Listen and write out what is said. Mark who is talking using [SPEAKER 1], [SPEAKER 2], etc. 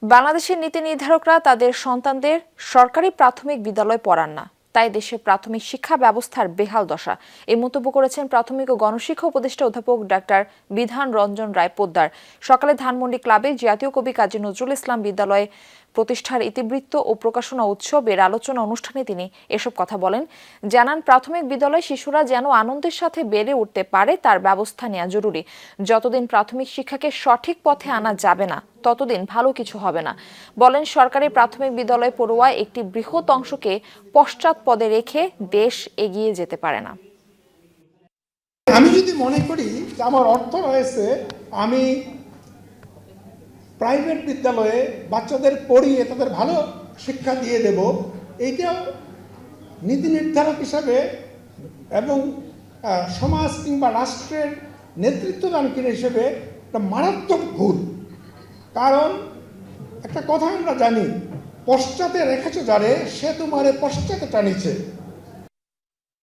[SPEAKER 1] বাংলাদেশের নীতি নির্ধারকরা তাদের সন্তানদের সরকারি প্রাথমিক বিদ্যালয়ে পড়ান না, তাই দেশে প্রাথমিক শিক্ষা ব্যবস্থার বেহাল দশা। এই মন্তব্য করেছেন প্রাথমিক ও গণশিক্ষা উপদেষ্টা অধ্যাপক ডাক্তার বিধান রঞ্জন রায় পোদ্দার। সকালে ধানমন্ডি ক্লাবে জাতীয় কবি কাজী নজরুল ইসলাম বিদ্যালয়ে প্রতিষ্ঠার ইতিবৃত্ত ও প্রকাশনা উৎসবের আলোচনা অনুষ্ঠানে তিনি এসব কথা বলেন। জানান, প্রাথমিক বিদ্যালয়ে শিশুরা যেন আনন্দের সাথে বেড়ে উঠতে পারে তার ব্যবস্থা নেওয়া জরুরি। যতদিন প্রাথমিক শিক্ষাকে সঠিক পথে আনা যাবে না, ততদিন ভালো কিছু হবে না। বলেন, সরকারি প্রাথমিক বিদ্যালয় পড়ুয়া একটি বৃহৎ অংশকে পশ্চাৎপদে রেখে দেশ এগিয়ে যেতে পারে না।
[SPEAKER 2] আমি যদি মনে করি যে আমার অর্থ রয়েছে, আমি প্রাইভেট বিদ্যালয়ে বাচ্চাদের পড়িয়ে তাদের ভালো শিক্ষা দিয়ে দেব, এইটা নীতি নির্ধারক হিসাবে এবং সমাজ কিংবা রাষ্ট্রের নেতৃত্বদানকারী হিসেবে একটা মারাত্মক ভুল। কারণ একটা কথা আমরা জানি, পশ্চাতে রেখেছ যারে সে তোমারে পশ্চাতে টানিছে।